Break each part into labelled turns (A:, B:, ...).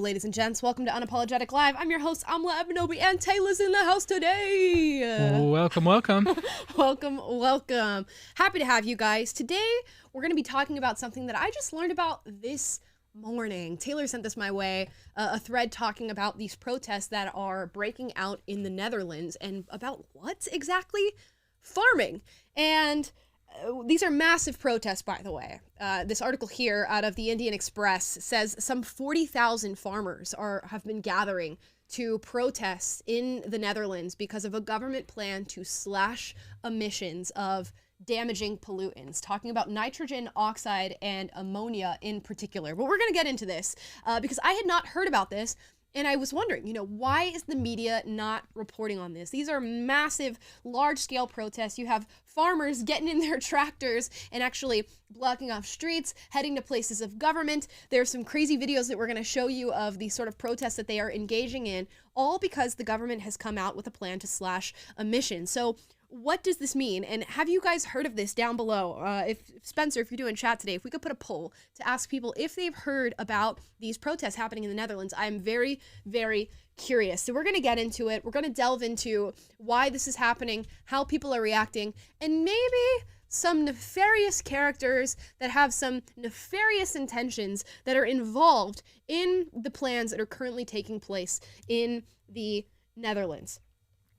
A: ladies and gents. Welcome to Unapologetic Live. I'm your host, Amala Ebanobi, and Taylor's in the house today.
B: Welcome, welcome.
A: welcome. Happy to have you guys. Today, we're going to be talking about something that I just learned about this morning. Taylor sent this my way, a thread talking about these protests that are breaking out in the Netherlands, and about what exactly? Farming. And these are massive protests, by the way. This article here out of the Indian Express says some 40,000 farmers have been gathering to protest in the Netherlands because of a government plan to slash emissions of damaging pollutants, talking about nitrogen oxide and ammonia in particular. But we're going to get into this because I had not heard about this. And I was wondering, why is the media not reporting on this? These are massive, large-scale protests. You have farmers getting in their tractors and actually blocking off streets, heading to places of government. There's some crazy videos that we're going to show you of the sort of protests that they are engaging in, all because the government has come out with a plan to slash emissions. So what does this mean? And have you guys heard of this down below? If Spencer, if you're doing chat today, if we could put a poll to ask people if they've heard about these protests happening in the Netherlands, I'm very, very curious. So we're going to get into it. We're going to delve into why this is happening, how people are reacting, and maybe some nefarious characters that have some nefarious intentions that are involved in the plans that are currently taking place in the Netherlands.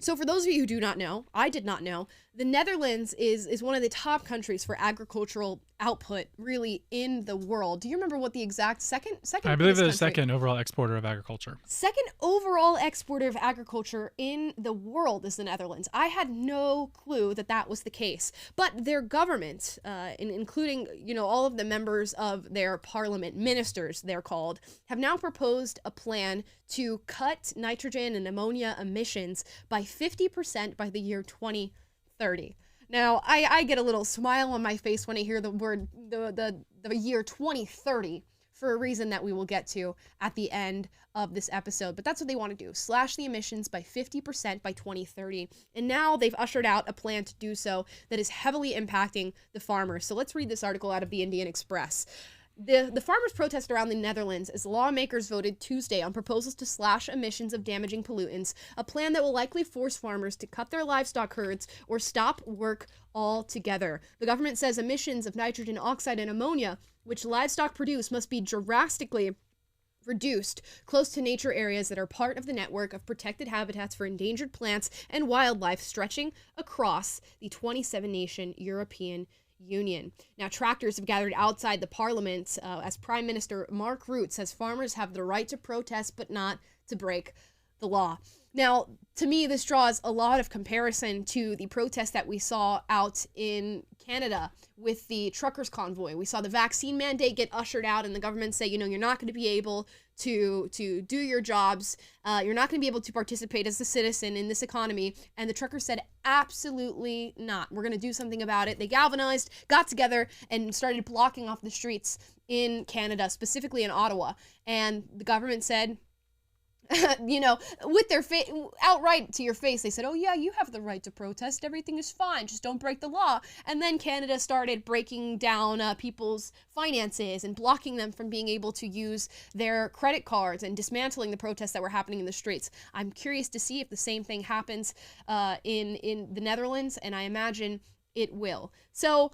A: So for those of you who do not know, I did not know, the Netherlands is one of the top countries for agricultural output really in the world. Do you remember what the exact second?
B: I believe they're the second overall exporter of agriculture. Second
A: overall exporter of agriculture in the world is the Netherlands. I had no clue that that was the case. But their government, including all of the members of their parliament, ministers they're called, have now proposed a plan to cut nitrogen and ammonia emissions by 50% by the year 2030. Now, I get a little smile on my face when I hear the word, the year 2030, for a reason that we will get to at the end of this episode. But that's what they want to do, slash the emissions by 50% by 2030. And now they've ushered out a plan to do so that is heavily impacting the farmers. So let's read this article out of the Indian Express. The farmers protest around the Netherlands as lawmakers voted Tuesday on proposals to slash emissions of damaging pollutants, a plan that will likely force farmers to cut their livestock herds or stop work altogether. The government says emissions of nitrogen oxide and ammonia, which livestock produce, must be drastically reduced close to nature areas that are part of the network of protected habitats for endangered plants and wildlife stretching across the 27-nation European Union. Now, tractors have gathered outside the parliament as Prime Minister Mark Rutte says farmers have the right to protest but not to break the law. Now, to me, this draws a lot of comparison to the protest that we saw out in Canada with the truckers' convoy. We saw the vaccine mandate get ushered out and the government say, you're not going to be able to do your jobs. You're not going to be able to participate as a citizen in this economy. And the truckers said, absolutely not. We're going to do something about it. They galvanized, got together, and started blocking off the streets in Canada, specifically in Ottawa. And the government said, with their outright to your face, they said, oh yeah, you have the right to protest. Everything is fine. Just don't break the law. And then Canada started breaking down people's finances and blocking them from being able to use their credit cards and dismantling the protests that were happening in the streets. I'm curious to see if the same thing happens in the Netherlands, and I imagine it will. So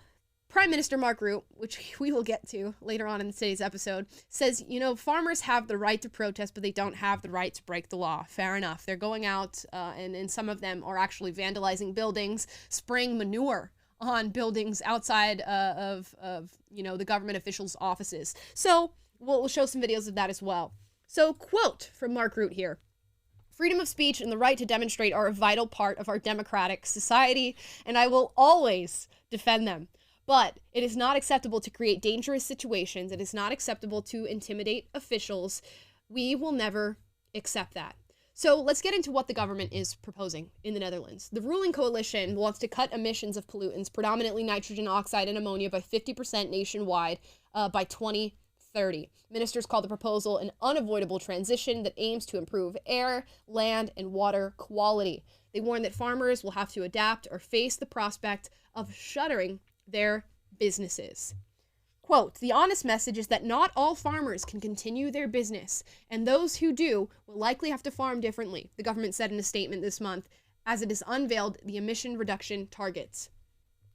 A: Prime Minister Mark Rutte, which we will get to later on in today's episode, says, farmers have the right to protest, but they don't have the right to break the law. Fair enough. They're going out, and some of them are actually vandalizing buildings, spraying manure on buildings outside of the government officials' offices. So we'll show some videos of that as well. So, quote from Mark Rutte here. Freedom of speech and the right to demonstrate are a vital part of our democratic society, and I will always defend them. But it is not acceptable to create dangerous situations. It is not acceptable to intimidate officials. We will never accept that. So let's get into what the government is proposing in the Netherlands. The ruling coalition wants to cut emissions of pollutants, predominantly nitrogen oxide and ammonia, by 50% nationwide by 2030. Ministers call the proposal an unavoidable transition that aims to improve air, land, and water quality. They warn that farmers will have to adapt or face the prospect of shuttering their businesses. Quote, the honest message is that not all farmers can continue their business, and those who do will likely have to farm differently, the government said in a statement this month, as it has unveiled the emission reduction targets.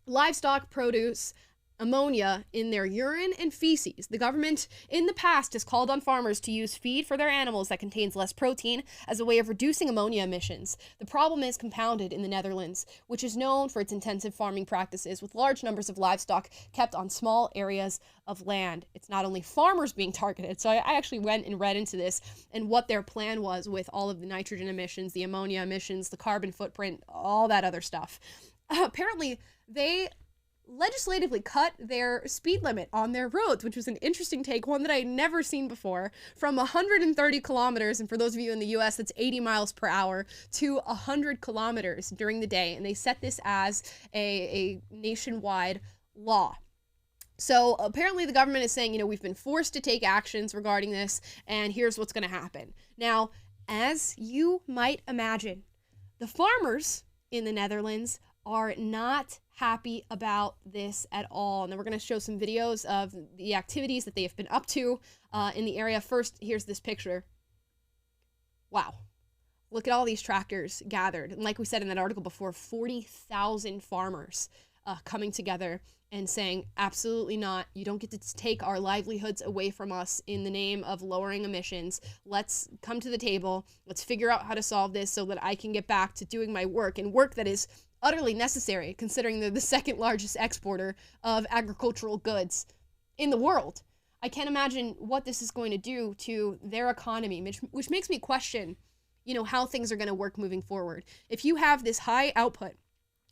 A: Livestock produce ammonia in their urine and feces. The government in the past has called on farmers to use feed for their animals that contains less protein as a way of reducing ammonia emissions. The problem is compounded in the Netherlands, which is known for its intensive farming practices with large numbers of livestock kept on small areas of land. It's not only farmers being targeted. So I actually went and read into this and what their plan was with all of the nitrogen emissions, the ammonia emissions, the carbon footprint, all that other stuff. Apparently, they legislatively cut their speed limit on their roads, which was an interesting take, one that I had never seen before, from 130 kilometers, and for those of you in the US, that's 80 miles per hour, to 100 kilometers during the day. And they set this as a nationwide law. So apparently the government is saying, we've been forced to take actions regarding this, and here's what's going to happen. Now, as you might imagine, the farmers in the Netherlands are not happy about this at all. And then we're going to show some videos of the activities that they have been up to in the area. First, here's this picture. Wow. Look at all these tractors gathered. And like we said in that article before, 40,000 farmers coming together and saying, absolutely not. You don't get to take our livelihoods away from us in the name of lowering emissions. Let's come to the table. Let's figure out how to solve this so that I can get back to doing my work, and work that is utterly necessary considering they're the second largest exporter of agricultural goods in the world. I can't imagine what this is going to do to their economy, which makes me question, how things are going to work moving forward. If you have this high output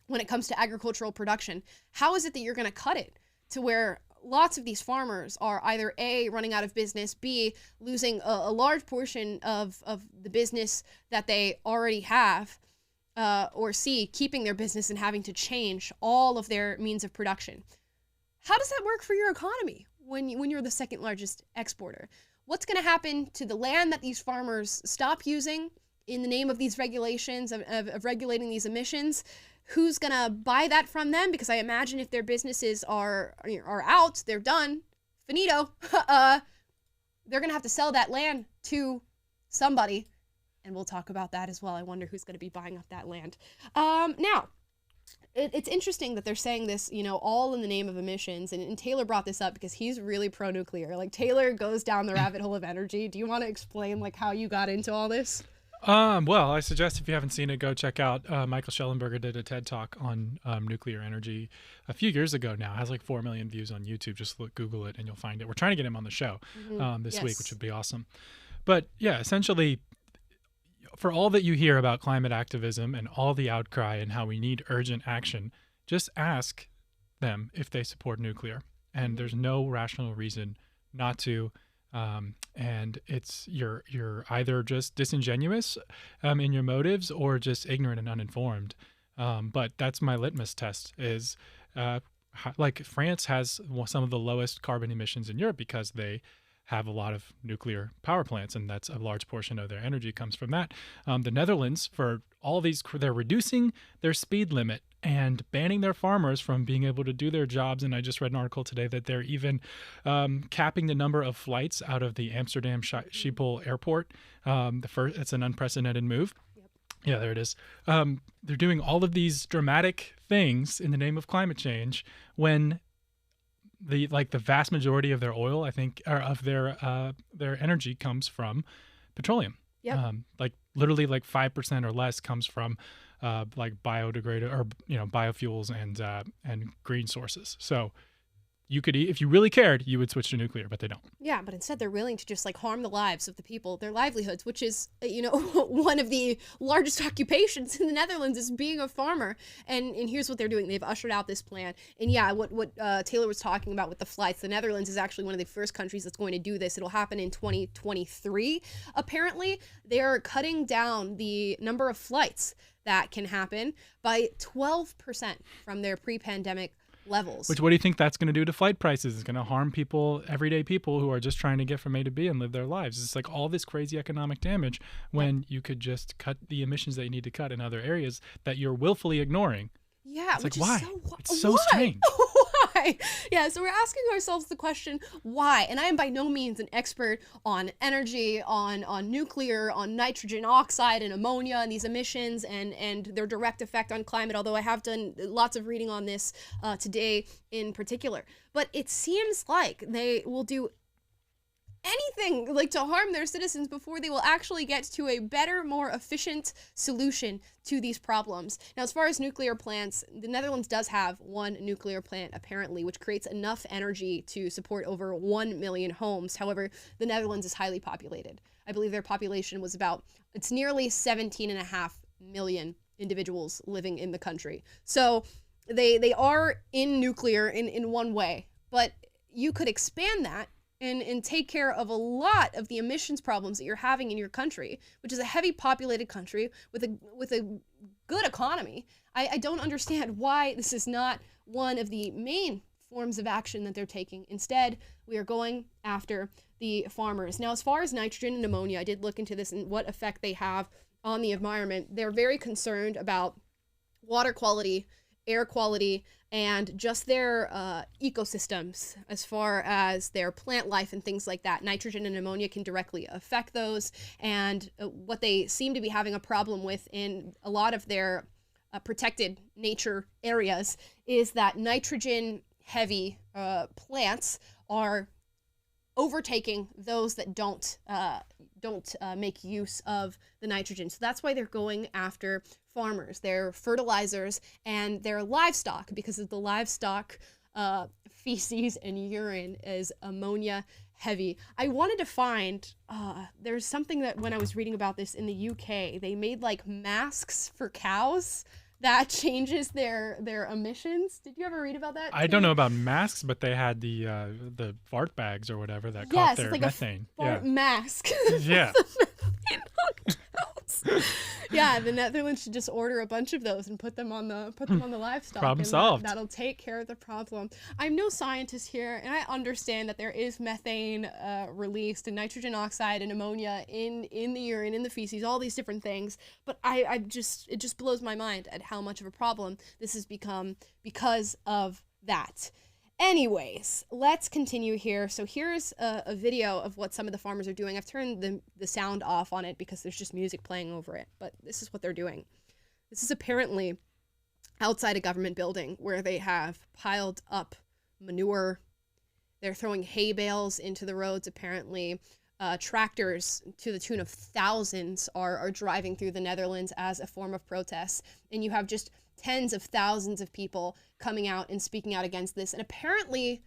A: when it comes to agricultural production, how is it that you're going to cut it to where lots of these farmers are either A, running out of business, B, losing a large portion of the business that they already have, or C, keeping their business and having to change all of their means of production. How does that work for your economy when you're the second largest exporter? What's going to happen to the land that these farmers stop using in the name of these regulations, of regulating these emissions? Who's going to buy that from them? Because I imagine if their businesses are out, they're done, finito, they're going to have to sell that land to somebody. And we'll talk about that as well. I wonder who's going to be buying up that land. Now, it's interesting that they're saying this, all in the name of emissions. And Taylor brought this up because he's really pro-nuclear. Like, Taylor goes down the rabbit hole of energy. Do you want to explain, how you got into all this?
B: Well, I suggest if you haven't seen it, go check out Michael Schellenberger did a TED Talk on nuclear energy a few years ago now. It has 4 million views on YouTube. Just Google it and you'll find it. We're trying to get him on the show this week, which would be awesome. But yeah, essentially, for all that you hear about climate activism and all the outcry and how we need urgent action, just ask them if they support nuclear. And there's no rational reason not to. And you're either just disingenuous in your motives or just ignorant and uninformed. But that's my litmus test is France has some of the lowest carbon emissions in Europe because they have a lot of nuclear power plants, and that's a large portion of their energy comes from that. The Netherlands, for all these, they're reducing their speed limit and banning their farmers from being able to do their jobs. And I just read an article today that they're even capping the number of flights out of the Amsterdam Schiphol airport. It's an unprecedented move. Yep. Yeah, there it is. They're doing all of these dramatic things in the name of climate change when the vast majority of their oil, I think, or of their energy comes from petroleum.
A: Yep.
B: Literally 5% or less comes from biodegradable or biofuels and green sources. So you could, if you really cared, you would switch to nuclear, but they don't.
A: Yeah, but instead they're willing to just harm the lives of the people, their livelihoods, which is, one of the largest occupations in the Netherlands is being a farmer. And here's what they're doing. They've ushered out this plan. And yeah, what Taylor was talking about with the flights, the Netherlands is actually one of the first countries that's going to do this. It'll happen in 2023. Apparently, they are cutting down the number of flights that can happen by 12% from their pre-pandemic levels.
B: What do you think that's going to do to flight prices? It's going to harm people, everyday people who are just trying to get from A to B and live their lives. It's all this crazy economic damage when you could just cut the emissions that you need to cut in other areas that you're willfully ignoring.
A: Yeah,
B: it's
A: which
B: why?
A: Is so,
B: it's so
A: why?
B: strange.
A: Why? Okay. Yeah. So we're asking ourselves the question, why? And I am by no means an expert on energy, on nuclear, on nitrogen oxide and ammonia and these emissions and their direct effect on climate, although I have done lots of reading on this today in particular. But it seems like they will do anything like to harm their citizens before they will actually get to a better, more efficient solution to these problems. Now, as far as nuclear plants, the Netherlands does have one nuclear plant, apparently, which creates enough energy to support over 1 million homes. However, the Netherlands is highly populated. I believe their population was it's nearly 17.5 million individuals living in the country. So they are in nuclear in one way, but you could expand that and take care of a lot of the emissions problems that you're having in your country, which is a heavy populated country with a good economy. I don't understand why this is not one of the main forms of action that they're taking. Instead, we are going after the farmers. Now, as far as nitrogen and ammonia, I did look into this and what effect they have on the environment. They're very concerned about water quality, air quality, and just their ecosystems as far as their plant life and things like that. Nitrogen and ammonia can directly affect those. And what they seem to be having a problem with in a lot of their protected nature areas is that nitrogen heavy plants are overtaking those that don't make use of the nitrogen. So that's why they're going after farmers, their fertilizers, and their livestock, because of the livestock feces and urine is ammonia heavy. I wanted to find, there's something that when I was reading about this in the UK, they made like masks for cows that changes their emissions. Did you ever read about that?
B: I don't know about masks, but they had the fart bags or whatever that caught their
A: like
B: methane.
A: A fart mask.
B: Yeah.
A: Yeah, the Netherlands should just order a bunch of those and put them on the livestock.
B: Problem solved.
A: That'll take care of the problem. I'm no scientist here, and I understand that there is methane released and nitrogen oxide and ammonia in the urine, in the feces, all these different things. But it just blows my mind at how much of a problem this has become because of that. Anyways, let's continue here. So here's a video of what some of the farmers are doing. I've turned the sound off on it because there's just music playing over it, but this is what they're doing. This is apparently outside a government building where they have piled up manure. They're throwing hay bales into the roads, apparently. Tractors to the tune of thousands are driving through the Netherlands as a form of protest. And you have just tens of thousands of people coming out and speaking out against this. And apparently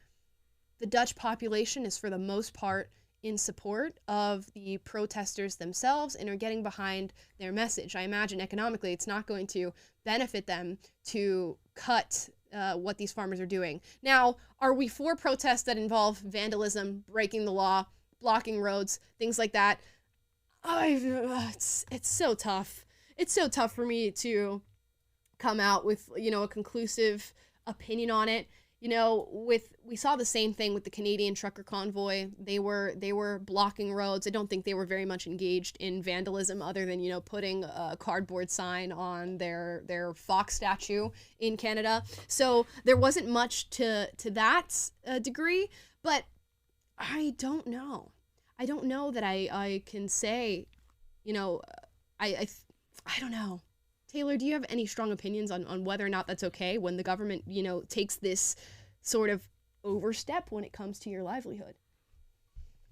A: the Dutch population is for the most part in support of the protesters themselves and are getting behind their message. I imagine economically it's not going to benefit them to cut what these farmers are doing. Now, are we for protests that involve vandalism, breaking the law, blocking roads, things like that? It's so tough. It's so tough for me to come out with, a conclusive opinion on it. We saw the same thing with the Canadian trucker convoy. They were blocking roads. I don't think they were very much engaged in vandalism other than, putting a cardboard sign on their fox statue in Canada. So there wasn't much to that degree, but I don't know. I don't know that I can say, I don't know. Taylor, do you have any strong opinions on whether or not that's okay when the government, takes this sort of overstep when it comes to your livelihood?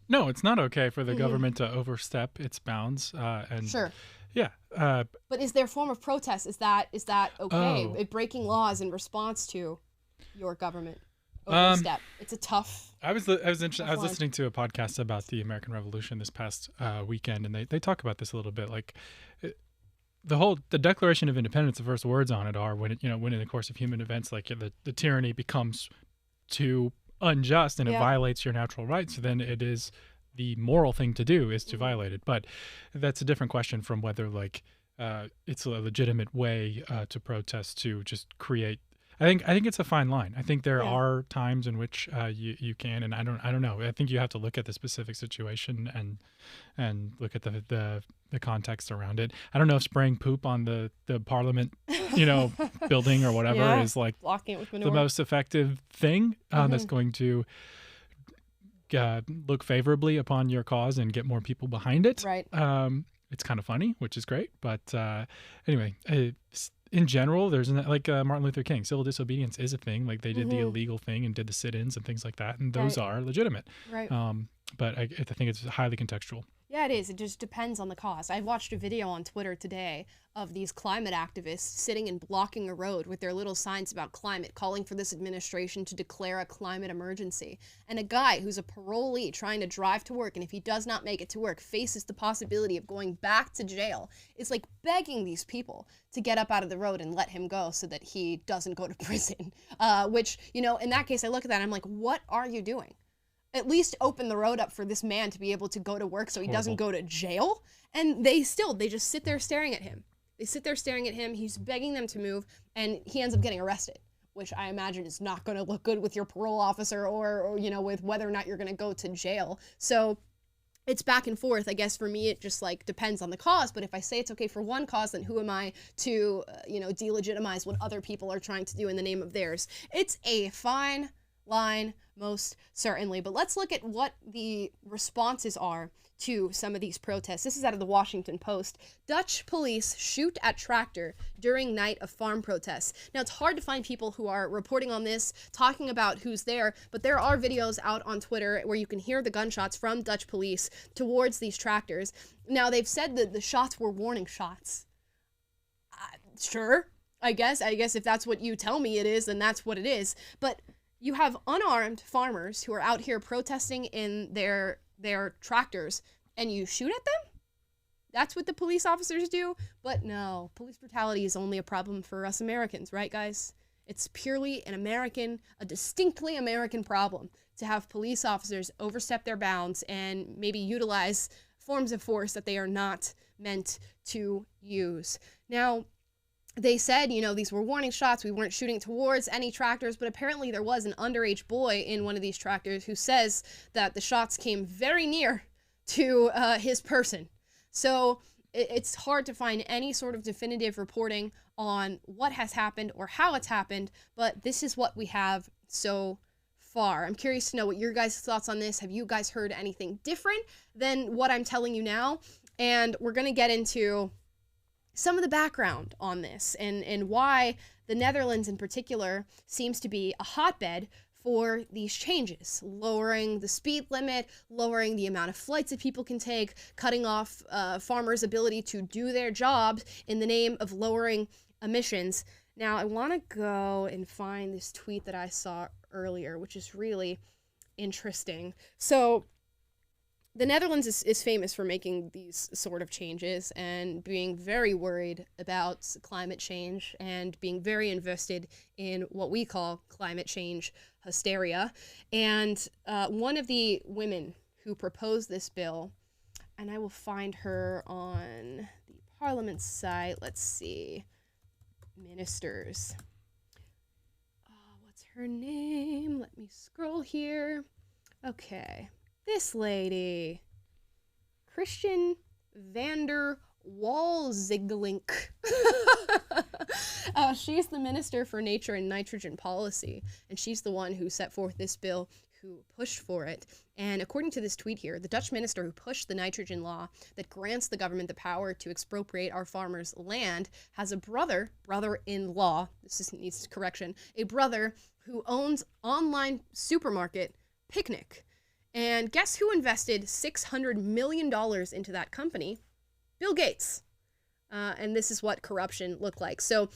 B: No, it's not okay for the government to overstep its bounds. And
A: sure.
B: Yeah.
A: But is there a form of protest? Is that okay? Breaking laws in response to your government overstep. It's a tough.
B: I was listening to a podcast about the American Revolution this past weekend, and they talk about this a little bit. Like the Declaration of Independence, the first words on it are when in the course of human events, like the tyranny becomes too unjust and it violates your natural rights, then it is the moral thing to do is to violate it. But that's a different question from whether it's a legitimate way to protest, to just create. I think it's a fine line. I think there
A: Yeah.
B: are times in which you can, and I don't know. I think you have to look at the specific situation and look at the context around it. I don't know if spraying poop on the Parliament, building or whatever
A: Yeah.
B: is like
A: Blocking it with
B: the
A: manure.
B: most effective thing that's going to look favorably upon your cause and get more people behind it.
A: Right.
B: It's kind of funny, which is great. But anyway, in general, there's like Martin Luther King, civil disobedience is a thing. Like they did the illegal thing and did the sit-ins and things like that, and those
A: Right.
B: are legitimate.
A: Right.
B: But I think it's highly contextual.
A: Yeah, it is. It just depends on the cause. I watched a video on Twitter today of these climate activists sitting and blocking a road with their little signs about climate, calling for this administration to declare a climate emergency. And a guy who's a parolee trying to drive to work, and if he does not make it to work, faces the possibility of going back to jail, is like begging these people to get up out of the road and let him go so that he doesn't go to prison. Which, in that case, I look at that and I'm like, what are you doing? At least open the road up for this man to be able to go to work so he doesn't go to jail. And they just sit there staring at him. They sit there staring at him. He's begging them to move, and he ends up getting arrested, which I imagine is not going to look good with your parole officer or with whether or not you're going to go to jail. So it's back and forth. I guess for me, it just like depends on the cause. But if I say it's okay for one cause, then who am I to, delegitimize what other people are trying to do in the name of theirs? It's a fine line, most certainly. But let's look at what the responses are to some of these protests. This is out of the Washington Post. Dutch police shoot at tractor during night of farm protests. Now, it's hard to find people who are reporting on this, talking about who's there, but there are videos out on Twitter where you can hear the gunshots from Dutch police towards these tractors. Now, they've said that the shots were warning shots. Sure, I guess if that's what you tell me it is, then that's what it is. But you have unarmed farmers who are out here protesting in their tractors, and you shoot at them? That's what the police officers do? But no, police brutality is only a problem for us Americans, right, guys? It's purely a distinctly American problem to have police officers overstep their bounds and maybe utilize forms of force that they are not meant to use. Now, they said, these were warning shots. We weren't shooting towards any tractors, but apparently there was an underage boy in one of these tractors who says that the shots came very near to his person. So it's hard to find any sort of definitive reporting on what has happened or how it's happened, but this is what we have so far. I'm curious to know what your guys' thoughts on this. Have you guys heard anything different than what I'm telling you now? And we're going to get into some of the background on this and why the Netherlands in particular seems to be a hotbed for these changes, lowering the speed limit, lowering the amount of flights that people can take, cutting off farmers' ability to do their jobs in the name of lowering emissions. Now, I want to go and find this tweet that I saw earlier, which is really interesting. So the Netherlands is famous for making these sort of changes and being very worried about climate change and being very invested in what we call climate change hysteria. And one of the women who proposed this bill, and I will find her on the Parliament site. Let's see. Ministers. What's her name? Let me scroll here. Okay. This lady, Christian Vander Walziglink. She's the Minister for Nature and Nitrogen Policy, and she's the one who set forth this bill, who pushed for it. And according to this tweet here, the Dutch minister who pushed the nitrogen law that grants the government the power to expropriate our farmers' land has a brother-in-law, this needs correction, a brother who owns online supermarket Picnic. And guess who invested $600 million into that company? Bill Gates. And this is what corruption looked like. So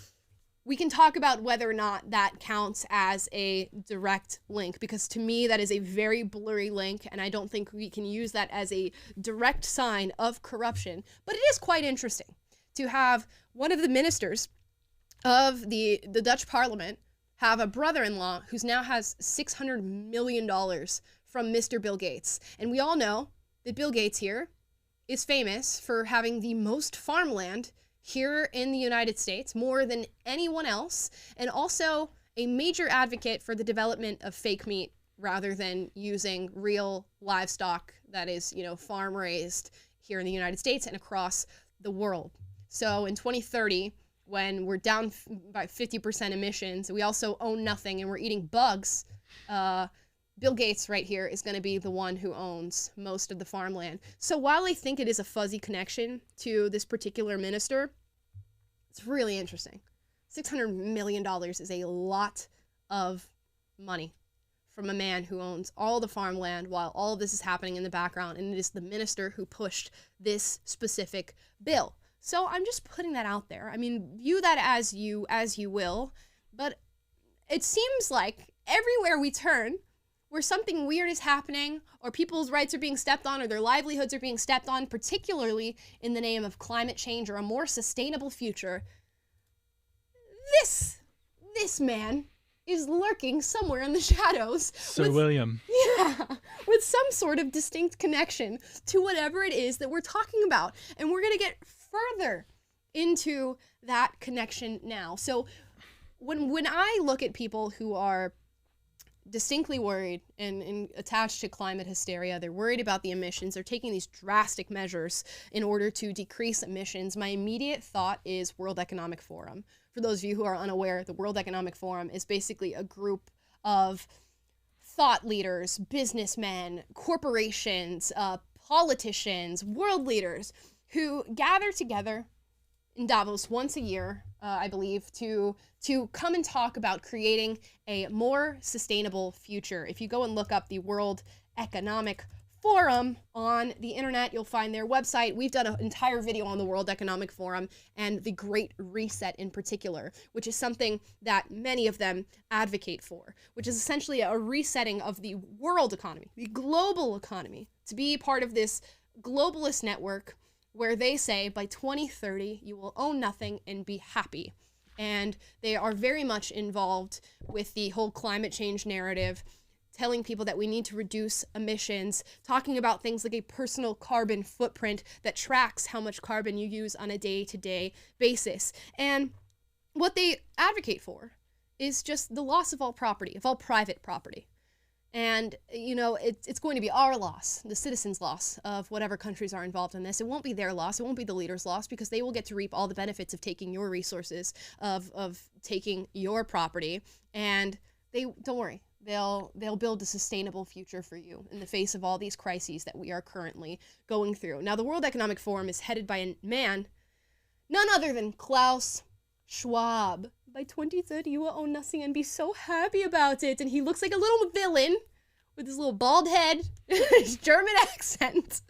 A: we can talk about whether or not that counts as a direct link, because to me that is a very blurry link, and I don't think we can use that as a direct sign of corruption. But it is quite interesting to have one of the ministers of the Dutch parliament have a brother-in-law who now has $600 million from Mr. Bill Gates. And we all know that Bill Gates here is famous for having the most farmland here in the United States, more than anyone else, and also a major advocate for the development of fake meat rather than using real livestock that is, farm raised here in the United States and across the world. So in 2030, when we're down by 50% emissions, we also own nothing and we're eating bugs, Bill Gates right here is going to be the one who owns most of the farmland. So while I think it is a fuzzy connection to this particular minister, it's really interesting. $600 million is a lot of money from a man who owns all the farmland while all of this is happening in the background, and it is the minister who pushed this specific bill. So I'm just putting that out there. I mean, view that as you will, but it seems like everywhere we turn, where something weird is happening, or people's rights are being stepped on, or their livelihoods are being stepped on, particularly in the name of climate change or a more sustainable future, this man is lurking somewhere in the shadows.
B: Sir William.
A: Yeah, with some sort of distinct connection to whatever it is that we're talking about. And we're going to get further into that connection now. So when I look at people who are distinctly worried and attached to climate hysteria, they're worried about the emissions, they're taking these drastic measures in order to decrease emissions, my immediate thought is World Economic Forum. For those of you who are unaware, the World Economic Forum is basically a group of thought leaders, businessmen, corporations, politicians, world leaders who gather together in Davos once a year, I believe, to come and talk about creating a more sustainable future. If you go and look up the World Economic Forum on the internet, you'll find their website. We've done an entire video on the World Economic Forum and the Great Reset in particular, which is something that many of them advocate for, which is essentially a resetting of the world economy, the global economy, to be part of this globalist network where they say by 2030 you will own nothing and be happy. And they are very much involved with the whole climate change narrative, telling people that we need to reduce emissions, talking about things like a personal carbon footprint that tracks how much carbon you use on a day-to-day basis. And what they advocate for is just the loss of all property, of all private property. And, it's going to be our loss, the citizens' loss of whatever countries are involved in this. It won't be their loss. It won't be the leaders' loss, because they will get to reap all the benefits of taking your resources, of taking your property. And don't worry, they'll build a sustainable future for you in the face of all these crises that we are currently going through. Now, the World Economic Forum is headed by a man, none other than Klaus Schwab. By 2030, you will own nothing and be so happy about it. And he looks like a little villain with his little bald head, his German accent.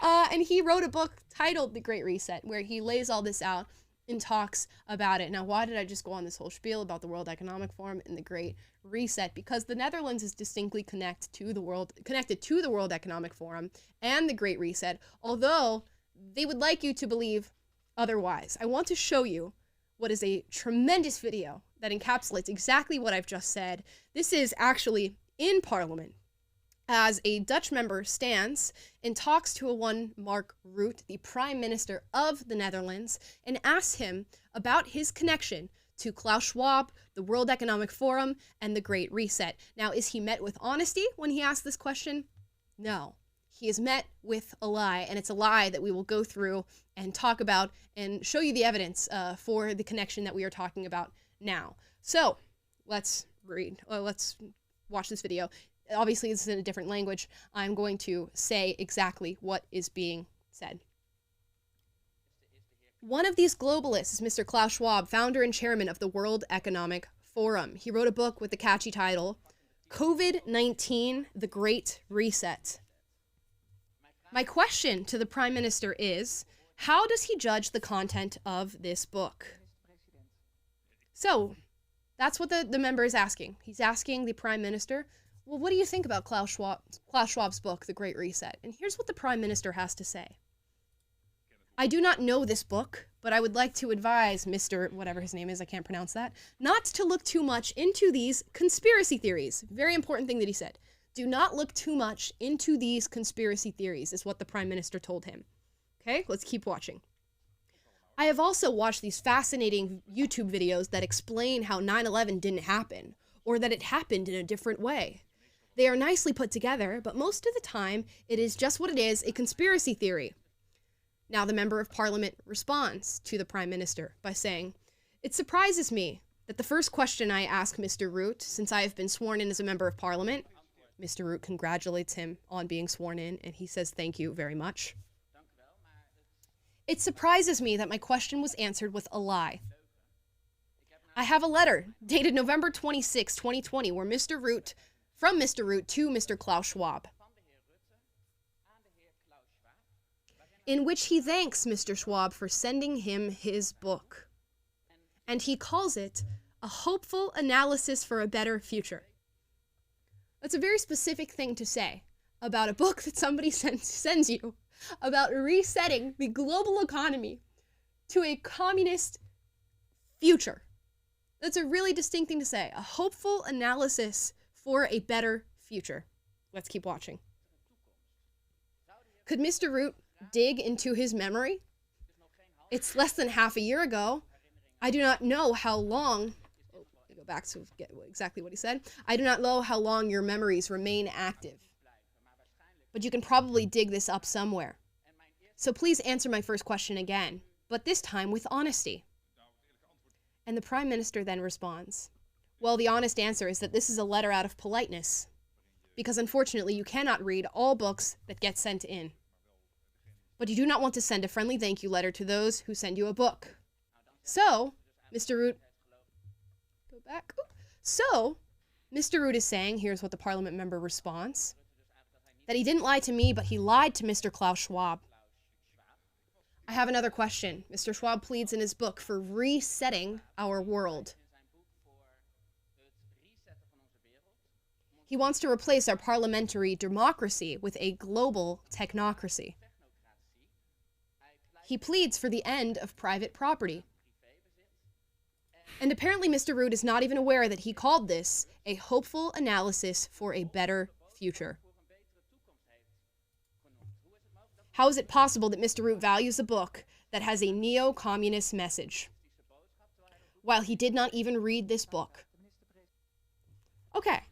A: And he wrote a book titled The Great Reset, where he lays all this out and talks about it. Now, why did I just go on this whole spiel about the World Economic Forum and the Great Reset? Because the Netherlands is distinctly connected to the World Economic Forum and the Great Reset, although they would like you to believe otherwise. I want to show you what is a tremendous video that encapsulates exactly what I've just said. This is actually in Parliament, as a Dutch member stands and talks to one Mark Rutte, the Prime Minister of the Netherlands, and asks him about his connection to Klaus Schwab, the World Economic Forum, and the Great Reset. Now, is he met with honesty when he asks this question? No. He is met with a lie, and it's a lie that we will go through and talk about and show you the evidence for the connection that we are talking about now. So let's watch this video. Obviously, this is in a different language. I'm going to say exactly what is being said. One of these globalists is Mr. Klaus Schwab, founder and chairman of the World Economic Forum. He wrote a book with the catchy title, COVID-19, The Great Reset. My question to the Prime Minister is, how does he judge the content of this book? So, that's what the member is asking. He's asking the Prime Minister, well, what do you think about Klaus Schwab's book, The Great Reset? And here's what the Prime Minister has to say. I do not know this book, but I would like to advise Mr. whatever his name is, I can't pronounce that, not to look too much into these conspiracy theories. Very important thing that he said. Do not look too much into these conspiracy theories, is what the Prime Minister told him. Okay, let's keep watching. I have also watched these fascinating YouTube videos that explain how 9/11 didn't happen, or that it happened in a different way. They are nicely put together, but most of the time, it is just what it is, a conspiracy theory. Now the Member of Parliament responds to the Prime Minister by saying, "It surprises me that the first question I ask Mr. Root, since I have been sworn in as a Member of Parliament," Mr. Root congratulates him on being sworn in, and he says thank you very much. "It surprises me that my question was answered with a lie. I have a letter dated November 26, 2020, where from Mr. Root to Mr. Klaus Schwab, in which he thanks Mr. Schwab for sending him his book. And he calls it a hopeful analysis for a better future." That's a very specific thing to say about a book that somebody sends you about resetting the global economy to a communist future. That's a really distinct thing to say. A hopeful analysis for a better future. Let's keep watching. Could Mr. Root dig into his memory? It's less than half a year ago. I do not know how long. Let me go back to get exactly what he said. I do not know how long your memories remain active. But you can probably dig this up somewhere. So please answer my first question again, but this time with honesty. And the Prime Minister then responds, "Well, the honest answer is that this is a letter out of politeness, because unfortunately you cannot read all books that get sent in. But you do not want to send a friendly thank you letter to those who send you a book. So, Mr. Root, go back. So, Mr. Root is saying," here's what the Parliament member responds, "that he didn't lie to me, but he lied to Mr. Klaus Schwab. I have another question. Mr. Schwab pleads in his book for resetting our world. He wants to replace our parliamentary democracy with a global technocracy. He pleads for the end of private property. And apparently Mr. Root is not even aware that he called this a hopeful analysis for a better future. How is it possible that Mr. Root values a book that has a neo-communist message, while he did not even read this book?" Okay,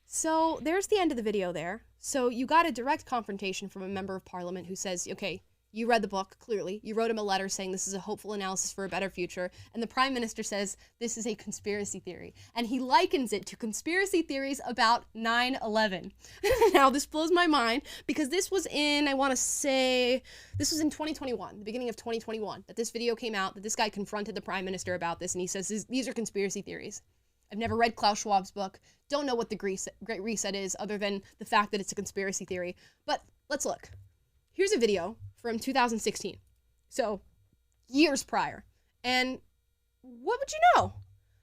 A: so there's the end of the video there. So you got a direct confrontation from a member of parliament who says, okay, you read the book, clearly. You wrote him a letter saying this is a hopeful analysis for a better future. And the Prime Minister says this is a conspiracy theory. And he likens it to conspiracy theories about 9/11. Now, this blows my mind because this was in, I want to say, this was in 2021, the beginning of 2021, that this video came out, that this guy confronted the Prime Minister about this. And he says, these are conspiracy theories. I've never read Klaus Schwab's book. Don't know what the Great Reset is other than the fact that it's a conspiracy theory. But let's look. Here's a video from 2016. So, years prior. And what would you know?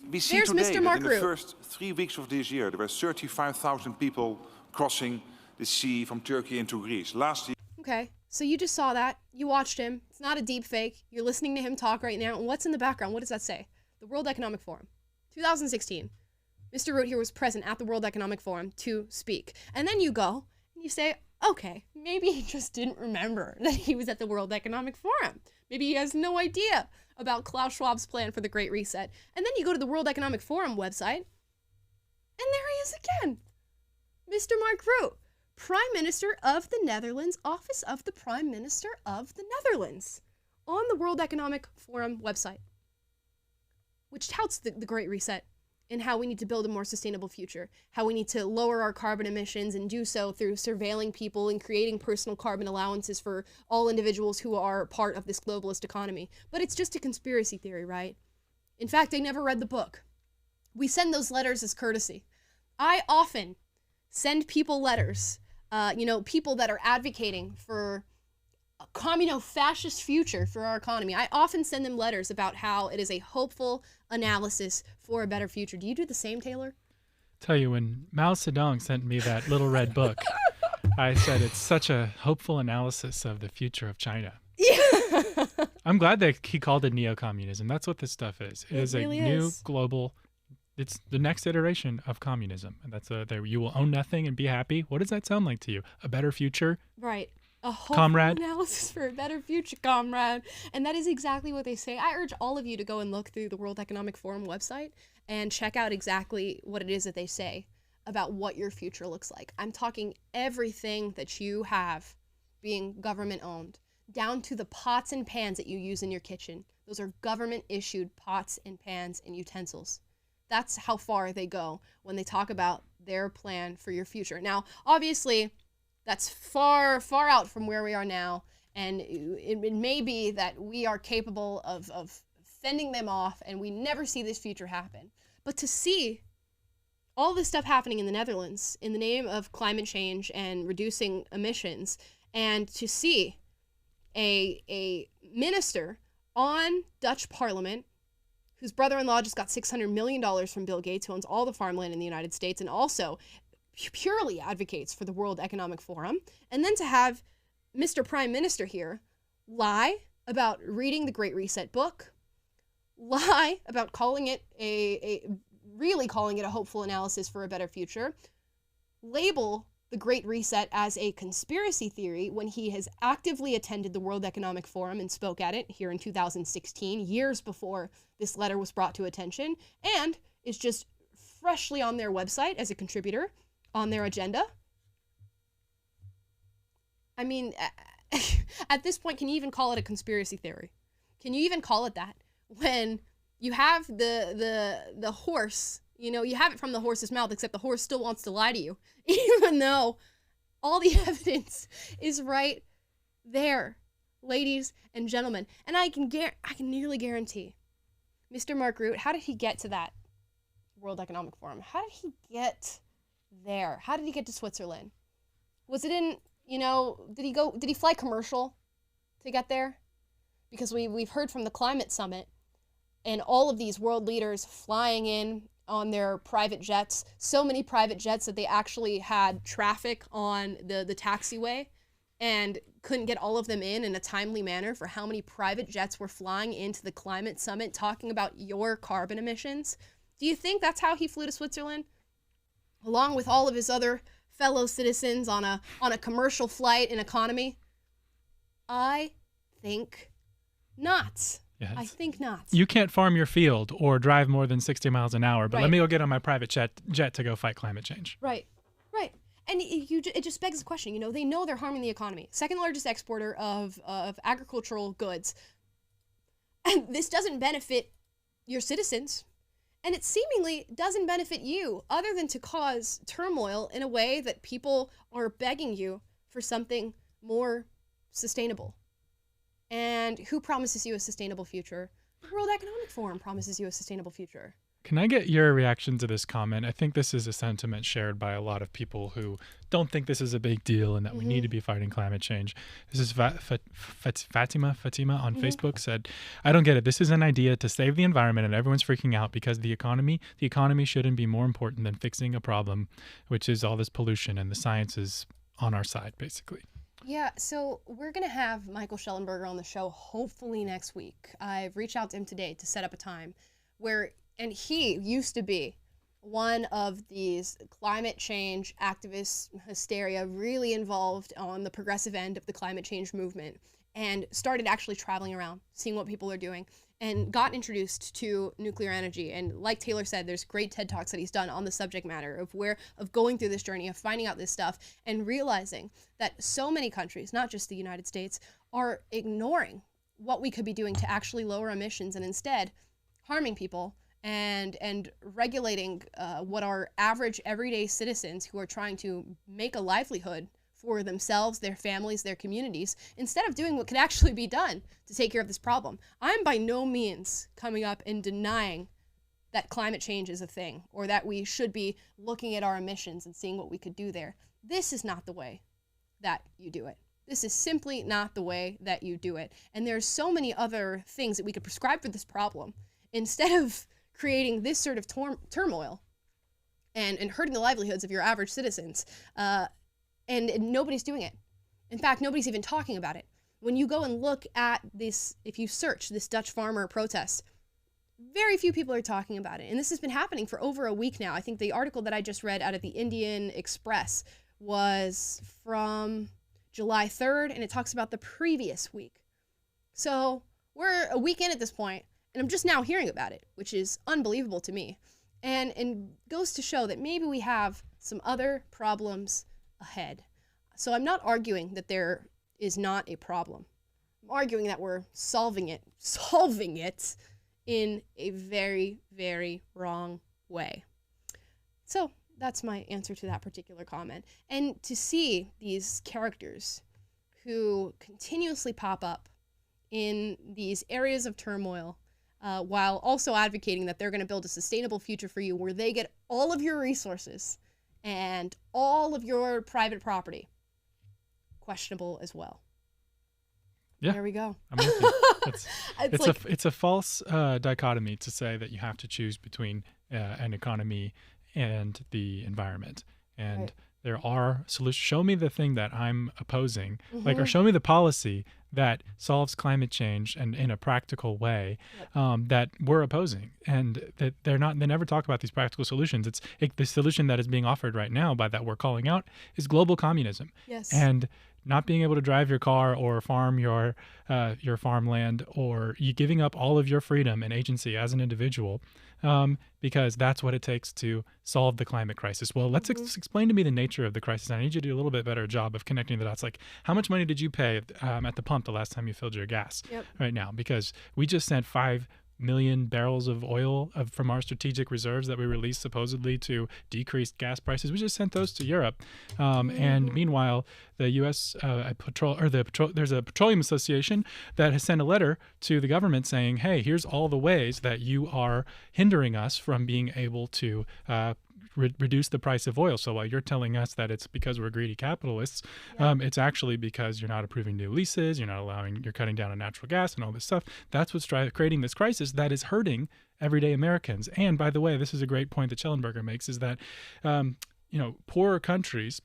C: We see
A: There's
C: today
A: Mr.
C: that
A: Mark
C: in the
A: Root.
C: first 3 weeks of this year, there were 35,000 people crossing the sea from Turkey into Greece. Last year...
A: Okay, so you just saw that. You watched him. It's not a deep fake. You're listening to him talk right now. And what's in the background? What does that say? The World Economic Forum. 2016. Mr. Root here was present at the World Economic Forum to speak. And then you go and you say, okay, maybe he just didn't remember that he was at the World Economic Forum. Maybe he has no idea about Klaus Schwab's plan for the Great Reset. And then you go to the World Economic Forum website, and there he is again. Mr. Mark Root, Prime Minister of the Netherlands, Office of the Prime Minister of the Netherlands, on the World Economic Forum website, which touts the Great Reset and how we need to build a more sustainable future, how we need to lower our carbon emissions and do so through surveilling people and creating personal carbon allowances for all individuals who are part of this globalist economy. But it's just a conspiracy theory, right? In fact, I never read the book. We send those letters as courtesy. I often send people letters, people that are advocating for a communo-fascist future for our economy. I often send them letters about how it is a hopeful analysis for a better future. Do you do the same, Taylor?
B: Tell you, when Mao Zedong sent me that little red book, I said it's such a hopeful analysis of the future of China.
A: Yeah.
B: I'm glad that he called it neo-communism. That's what this stuff is. It is
A: really
B: a new
A: is.
B: global, it's the next iteration of communism. And that's there you will own nothing and be happy. What does that sound like to you? A better future?
A: Right. A hopeful
B: comrade.
A: analysis for a better future, comrade. And that is exactly what they say. I urge all of you to go and look through the World Economic Forum website and check out exactly what it is that they say about what your future looks like. I'm talking everything that you have being government owned, down to the pots and pans that you use in your kitchen. Those are government issued pots and pans and utensils. That's how far they go when they talk about their plan for your future. Now, obviously, that's far, far out from where we are now, and it may be that we are capable of fending them off, and we never see this future happen. But to see all this stuff happening in the Netherlands in the name of climate change and reducing emissions, and to see a minister on Dutch Parliament whose brother-in-law just got $600 million from Bill Gates, who owns all the farmland in the United States, and also purely advocates for the World Economic Forum, and then to have Mr. Prime Minister here lie about reading the Great Reset book, lie about calling it really calling it a hopeful analysis for a better future, label the Great Reset as a conspiracy theory when he has actively attended the World Economic Forum and spoke at it here in 2016, years before this letter was brought to attention, and is just freshly on their website as a contributor on their agenda. I mean, at this point, can you even call it a conspiracy theory? Can you even call it that? When you have the horse, you know, you have it from the horse's mouth, except the horse still wants to lie to you, even though all the evidence is right there, ladies and gentlemen. And I can nearly guarantee, Mr. Mark Rutte, how did he get to that World Economic Forum? How did he get there? How did he get to Switzerland? Was it in, you know, did he fly commercial to get there? Because we've heard from the climate summit and all of these world leaders flying in on their private jets, so many private jets that they actually had traffic on the taxiway and couldn't get all of them in a timely manner for how many private jets were flying into the climate summit talking about your carbon emissions. Do you think that's how he flew to Switzerland? Along with all of his other fellow citizens on a commercial flight in economy? I think not.
B: Yes.
A: I think not.
B: You can't farm your field or drive more than 60 miles an hour, but
A: Right.
B: let me go get on my private jet to go fight climate change.
A: Right. And it just begs the question, you know, they know they're harming the economy. Second largest exporter of agricultural goods. And this doesn't benefit your citizens. And it seemingly doesn't benefit you, other than to cause turmoil in a way that people are begging you for something more sustainable. And who promises you a sustainable future? The World Economic Forum promises you a sustainable future.
B: Can I get your reaction to this comment? I think this is a sentiment shared by a lot of people who don't think this is a big deal and that we need to be fighting climate change. This is Fatima on Facebook said, I don't get it. This is an idea to save the environment and everyone's freaking out because the economy shouldn't be more important than fixing a problem, which is all this pollution, and the science is on our side, basically.
A: Yeah, so we're going to have Michael Schellenberger on the show hopefully next week. I've reached out to him today to set up a time where, and he used to be one of these climate change activists, hysteria, really involved on the progressive end of the climate change movement, and started actually traveling around, seeing what people are doing, and got introduced to nuclear energy. And like Taylor said, there's great TED Talks that he's done on the subject matter of going through this journey, of finding out this stuff, and realizing that so many countries, not just the United States, are ignoring what we could be doing to actually lower emissions, and instead harming people and regulating what are average everyday citizens who are trying to make a livelihood for themselves, their families, their communities, instead of doing what could actually be done to take care of this problem. I'm by no means coming up and denying that climate change is a thing, or that we should be looking at our emissions and seeing what we could do there. This is not the way that you do it. This is simply not the way that you do it. And there's so many other things that we could prescribe for this problem instead of creating this sort of turmoil and hurting the livelihoods of your average citizens. And nobody's doing it. In fact, nobody's even talking about it. When you go and look at this, if you search this Dutch farmer protest, very few people are talking about it. And this has been happening for over a week now. I think the article that I just read out of the Indian Express was from July 3rd, and it talks about the previous week. So we're a week in at this point, and I'm just now hearing about it, which is unbelievable to me. And goes to show that maybe we have some other problems ahead. So I'm not arguing that there is not a problem. I'm arguing that we're solving it in a very, very wrong way. So that's my answer to that particular comment. And to see these characters who continuously pop up in these areas of turmoil, while also advocating that they're going to build a sustainable future for you where they get all of your resources and all of your private property, questionable as well.
B: Yeah.
A: There we go.
B: I'm with you. It's a false dichotomy to say that you have to choose between an economy and the environment. And
A: right.
B: There are solutions. Show me the thing that I'm opposing,
A: Mm-hmm.
B: or show me the policy that solves climate change and in a practical way, that we're opposing, and that they never talk about these practical solutions. The solution that is being offered right now by that we're calling out is global communism.
A: Yes.
B: And not being able to drive your car or farm your farmland, or you giving up all of your freedom and agency as an individual, because that's what it takes to solve the climate crisis. Well, let's explain to me the nature of the crisis. I need you to do a little bit better job of connecting the dots. Like, how much money did you pay at the pump the last time you filled your gas?
A: Yep.
B: Right now? Because we just sent 5 million barrels of oil from our strategic reserves that we released supposedly to decrease gas prices. We just sent those to Europe, and meanwhile, the U.S. There's a petroleum association that has sent a letter to the government saying, "Hey, here's all the ways that you are hindering us from being able to reduce the price of oil. So while you're telling us that it's because we're greedy capitalists, it's actually because you're not approving new leases, you're cutting down on natural gas and all this stuff. That's what's creating this crisis that is hurting everyday Americans." And by the way, this is a great point that Schellenberger makes, is that, poorer countries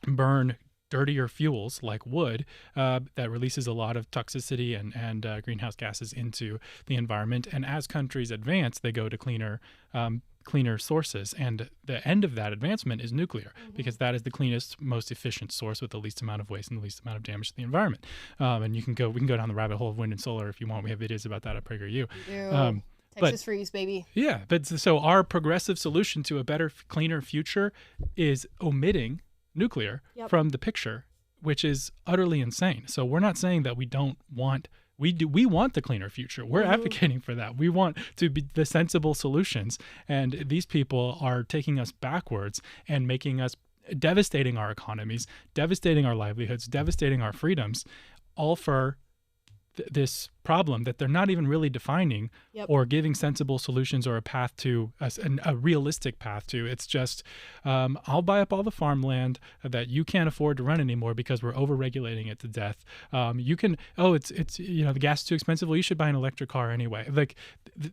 B: burn dirtier fuels like wood that releases a lot of toxicity and greenhouse gases into the environment. And as countries advance, they go to cleaner sources, and the end of that advancement is nuclear, because that is the cleanest, most efficient source with the least amount of waste and the least amount of damage to the environment. And we can go down the rabbit hole of wind and solar if you want. We have videos about that at PragerU.
A: Texas freeze, baby.
B: Yeah, but so our progressive solution to a better, cleaner future is omitting nuclear from the picture, which is utterly insane. So we're not saying that we don't want. We want the cleaner future. We're advocating for that. We want to be the sensible solutions. And these people are taking us backwards and making us devastating our economies, devastating our livelihoods, devastating our freedoms, all for this problem that they're not even really defining or giving sensible solutions or a path to, a realistic path to. It's just, I'll buy up all the farmland that you can't afford to run anymore because we're over-regulating it to death. You can, the gas is too expensive. Well, you should buy an electric car anyway. Like,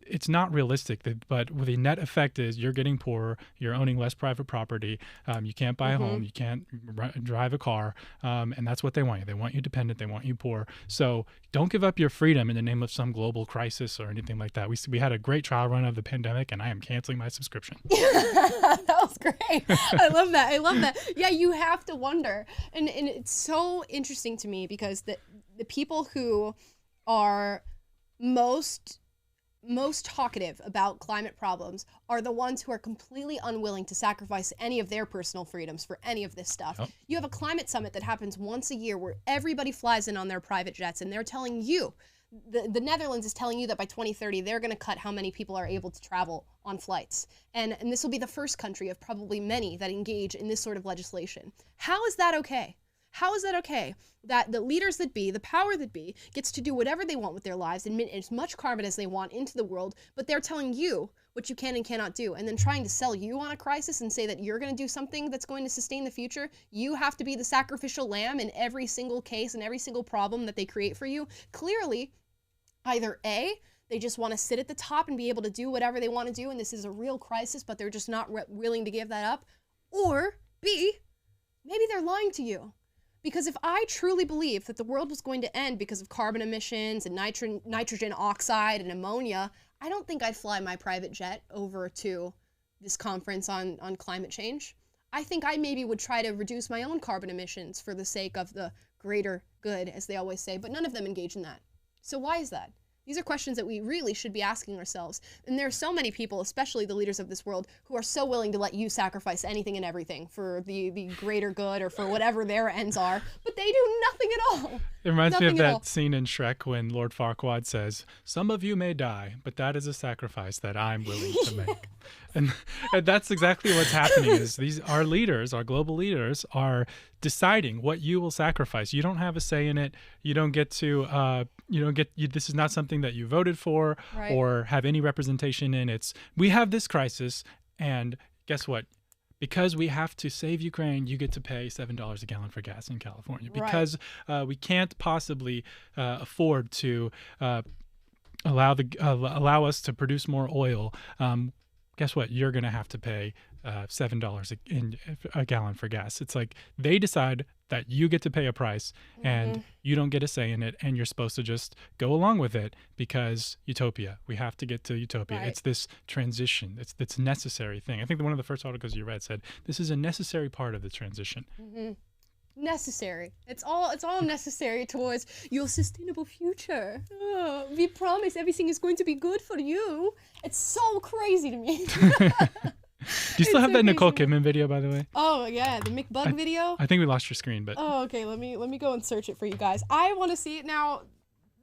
B: it's not realistic, but the net effect is you're getting poorer, you're owning less private property, you can't buy a home, you can't drive a car, and that's what they want you. They want you dependent, they want you poor. So don't give up your freedom in the name of some global crisis or anything like that. We had a great trial run of the pandemic, and I am canceling my subscription.
A: That was great. I love that. Yeah, you have to wonder. And it's so interesting to me because the people who are most talkative about climate problems are the ones who are completely unwilling to sacrifice any of their personal freedoms for any of this stuff.
B: Yep.
A: You have a climate summit that happens once a year where everybody flies in on their private jets, and they're telling you, the Netherlands is telling you that by 2030, they're going to cut how many people are able to travel on flights. And this will be the first country of probably many that engage in this sort of legislation. How is that okay? How is that okay that the leaders that be, the power that be, gets to do whatever they want with their lives and emit as much carbon as they want into the world, but they're telling you what you can and cannot do, and then trying to sell you on a crisis and say that you're going to do something that's going to sustain the future? You have to be the sacrificial lamb in every single case and every single problem that they create for you. Clearly, either A, they just want to sit at the top and be able to do whatever they want to do, and this is a real crisis, but they're just not willing to give that up. Or B, maybe they're lying to you. Because if I truly believe that the world was going to end because of carbon emissions and nitrogen oxide and ammonia, I don't think I'd fly my private jet over to this conference on climate change. I think I maybe would try to reduce my own carbon emissions for the sake of the greater good, as they always say, but none of them engage in that. So why is that? These are questions that we really should be asking ourselves. And there are so many people, especially the leaders of this world, who are so willing to let you sacrifice anything and everything for the greater good or for whatever their ends are, but they do nothing at all.
B: It reminds me of
A: Nothing at all.
B: that scene in Shrek when Lord Farquaad says, "Some of you may die, but that is a sacrifice that I'm willing to make." and that's exactly what's happening is our leaders, our global leaders, are deciding what you will sacrifice. You don't have a say in it. You don't get to, this is not something that you voted for
A: Right.
B: or have any representation in. We have this crisis, and guess what? Because we have to save Ukraine, you get to pay $7 a gallon for gas in California.
A: Right.
B: Because we can't possibly afford to allow us to produce more oil. Guess what? You're going to have to pay $7 a gallon for gas. It's like they decide that you get to pay a price and you don't get a say in it, and you're supposed to just go along with it because utopia. We have to get to utopia.
A: Right.
B: It's this transition. It's this necessary thing. I think one of the first articles you read said this is a necessary part of the transition.
A: Necessary. It's all necessary towards your sustainable future. Oh, we promise everything is going to be good for you. It's so crazy to me.
B: Do you still
A: It's
B: have
A: so
B: that Nicole
A: crazy.
B: Kidman video, by the way?
A: Oh yeah, the McBug video.
B: I think we lost your screen, but
A: Oh, okay. Let me go and search it for you guys. I want to see it now.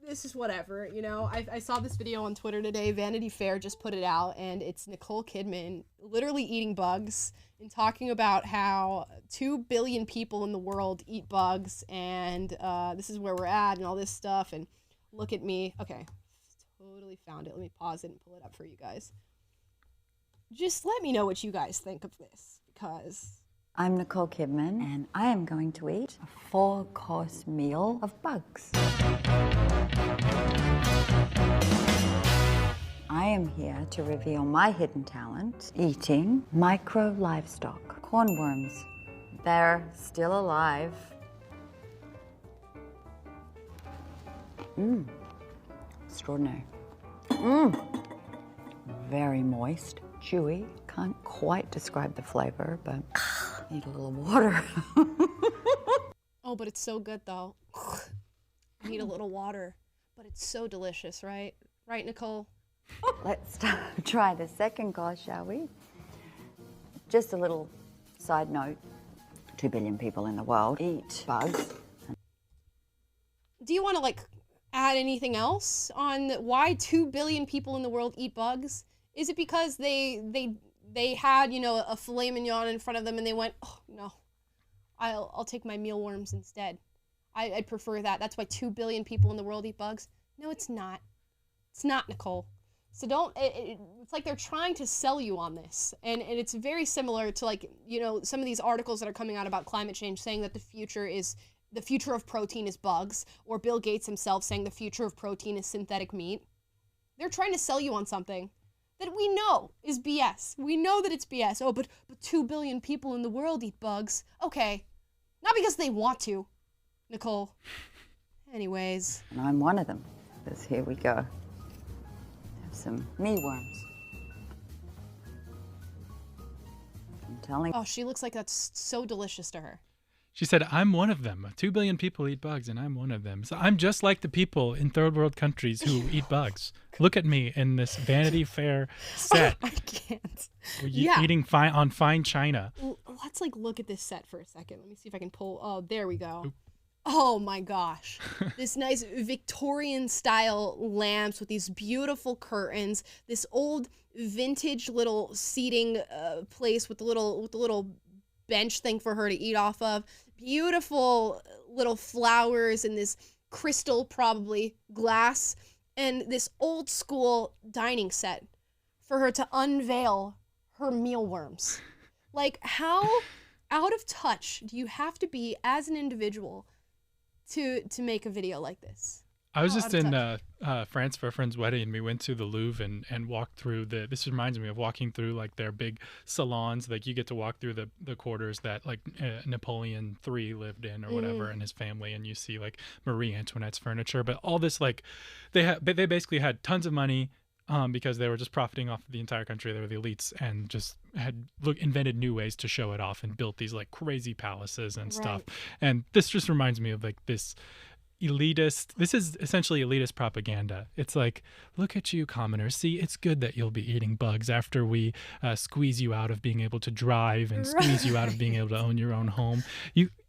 A: This is whatever, you know. I saw this video on Twitter today. Vanity Fair just put it out, and it's Nicole Kidman literally eating bugs and talking about how 2 billion people in the world eat bugs, and this is where we're at, and all this stuff. And look at me. Okay, totally found it. Let me pause it and pull it up for you guys. Just let me know what you guys think of this, because
D: I'm Nicole Kidman, and I am going to eat a 4-course meal of bugs. I am here to reveal my hidden talent, eating micro livestock, cornworms. They're still alive. Extraordinary. Very moist, chewy. Can't quite describe the flavor, but need a little water.
A: oh, but it's so good though. I need a little water, but it's so delicious, right? Right, Nicole?
D: Let's try the second course, shall we? Just a little side note. 2 billion people in the world eat bugs.
A: Do you want to add anything else on why 2 billion people in the world eat bugs? Is it because they had, a filet mignon in front of them and they went, oh no, I'll take my mealworms instead. I'd prefer that. That's why 2 billion people in the world eat bugs. No, it's not. It's not, Nicole. So don't, it's like they're trying to sell you on this. And it's very similar to some of these articles that are coming out about climate change saying that the future of protein is bugs, or Bill Gates himself saying the future of protein is synthetic meat. They're trying to sell you on something that we know is BS. We know that it's BS. Oh, but 2 billion people in the world eat bugs. Okay. Not because they want to, Nicole. Anyways.
D: And I'm one of them, because here we go. Have some mealworms. I'm telling
A: Oh, she looks like that's so delicious to her.
B: she said, "I'm one of them. 2 billion people eat bugs, and I'm one of them. So I'm just like the people in third world countries who eat bugs. Look at me in this Vanity Fair set,
A: I can't.
B: eating fine china."
A: Let's look at this set for a second. Let me see if I can pull. Oh, there we go. Oop. Oh my gosh. This nice Victorian style lamps with these beautiful curtains, this old vintage little seating place with the little bench thing for her to eat off of. Beautiful little flowers and this crystal, probably glass, and this old school dining set for her to unveil her mealworms. How out of touch do you have to be as an individual to make a video like this?
B: I was
A: How
B: just
A: out of
B: in
A: touch?
B: France for a friend's wedding, and we went to the Louvre and walked through this reminds me of walking through their big salons. You get to walk through the quarters that Napoleon III lived in or whatever, and his family, and you see Marie Antoinette's furniture. But all this they basically had tons of money, because they were just profiting off of the entire country. They were the elites and just had invented new ways to show it off and built these like crazy palaces and stuff. And this just reminds me of like this is essentially elitist propaganda. It's like, look at you commoners, see, it's good that you'll be eating bugs after we squeeze you out of being able to drive and squeeze you out of being able to own your own home.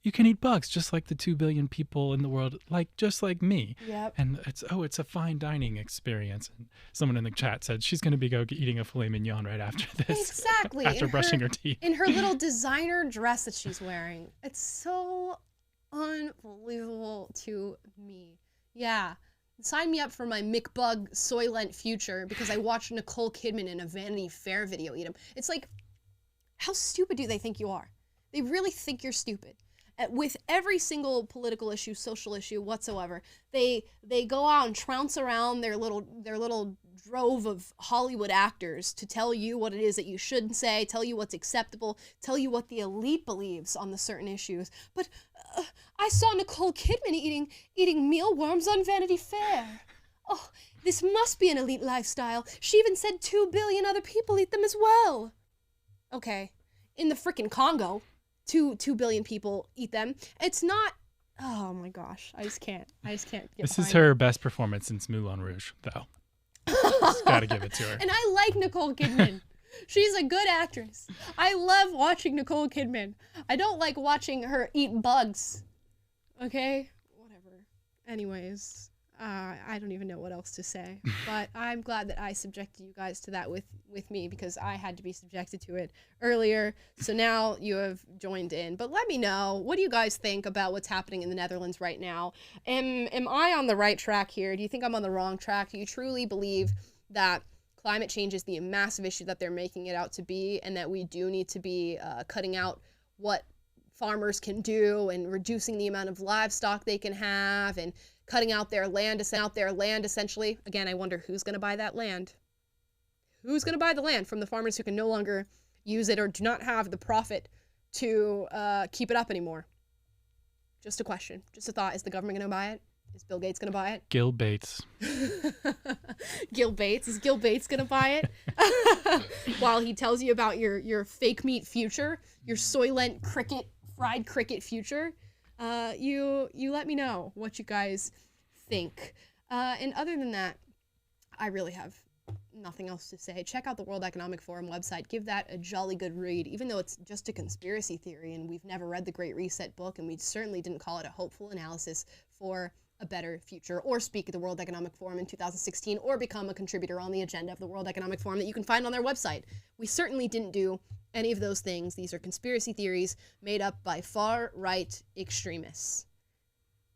B: You can eat bugs just like the 2 billion people in the world, just like me.
A: Yep.
B: And it's a fine dining experience. And someone in the chat said she's going to be eating a filet mignon right after this.
A: Exactly.
B: After brushing her teeth.
A: In her little designer dress that she's wearing. It's so unbelievable to me. Yeah. Sign me up for my McBug Soylent future because I watched Nicole Kidman in a Vanity Fair video eat them. It's like, how stupid do they think you are? They really think you're stupid. With every single political issue, social issue whatsoever, they go out and trounce around their little drove of Hollywood actors to tell you what it is that you shouldn't say, tell you what's acceptable, tell you what the elite believes on the certain issues. But I saw Nicole Kidman eating mealworms on Vanity Fair. Oh, this must be an elite lifestyle. She even said 2 billion other people eat them as well. Okay, in the frickin' Congo, 2 billion people eat them. It's not. Oh my gosh, I just can't get
B: This
A: behind
B: is her best performance since Moulin Rouge, though. Just gotta give it to her.
A: And I like Nicole Kidman. She's a good actress. I love watching Nicole Kidman. I don't like watching her eat bugs. Okay? Whatever. Anyways, I don't even know what else to say. But I'm glad that I subjected you guys to that with me because I had to be subjected to it earlier. So now you have joined in. But let me know, what do you guys think about what's happening in the Netherlands right now? Am I on the right track here? Do you think I'm on the wrong track? Do you truly believe that climate change is the massive issue that they're making it out to be, and that we do need to be cutting out what farmers can do and reducing the amount of livestock they can have and cutting out their land essentially? Again, I wonder who's going to buy that land. Who's going to buy the land from the farmers who can no longer use it or do not have the profit to keep it up anymore? Just a question. Just a thought. Is the government going to buy it? Is Bill Gates going to buy it?
B: Gil Bates.
A: Gil Bates? Is Gil Bates going to buy it? While he tells you about your fake meat future, your Soylent fried cricket future, you let me know what you guys think. And other than that, I really have nothing else to say. Check out the World Economic Forum website. Give that a jolly good read, even though it's just a conspiracy theory and we've never read the Great Reset book, and we certainly didn't call it a hopeful analysis for a better future, or speak at the World Economic Forum in 2016, or become a contributor on the agenda of the World Economic Forum that you can find on their website. We certainly didn't do any of those things. These are conspiracy theories made up by far-right extremists.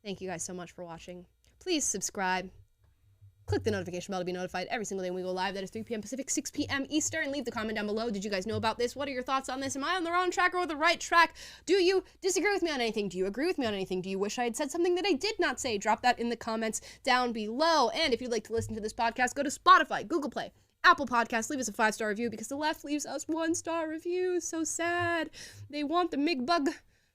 A: Thank you guys so much for watching. Please subscribe. Click the notification bell to be notified every single day when we go live. That is 3 p.m. Pacific, 6 p.m. Eastern. Leave the comment down below. Did you guys know about this? What are your thoughts on this? Am I on the wrong track or the right track? Do you disagree with me on anything? Do you agree with me on anything? Do you wish I had said something that I did not say? Drop that in the comments down below. And if you'd like to listen to this podcast, go to Spotify, Google Play, Apple Podcasts. Leave us a 5-star review because the left leaves us 1-star reviews. So sad. They want the McBug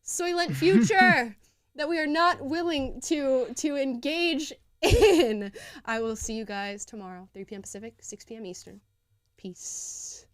A: Soylent future that we are not willing to engage in. I will see you guys tomorrow, 3 p.m. Pacific, 6 p.m. Eastern. Peace.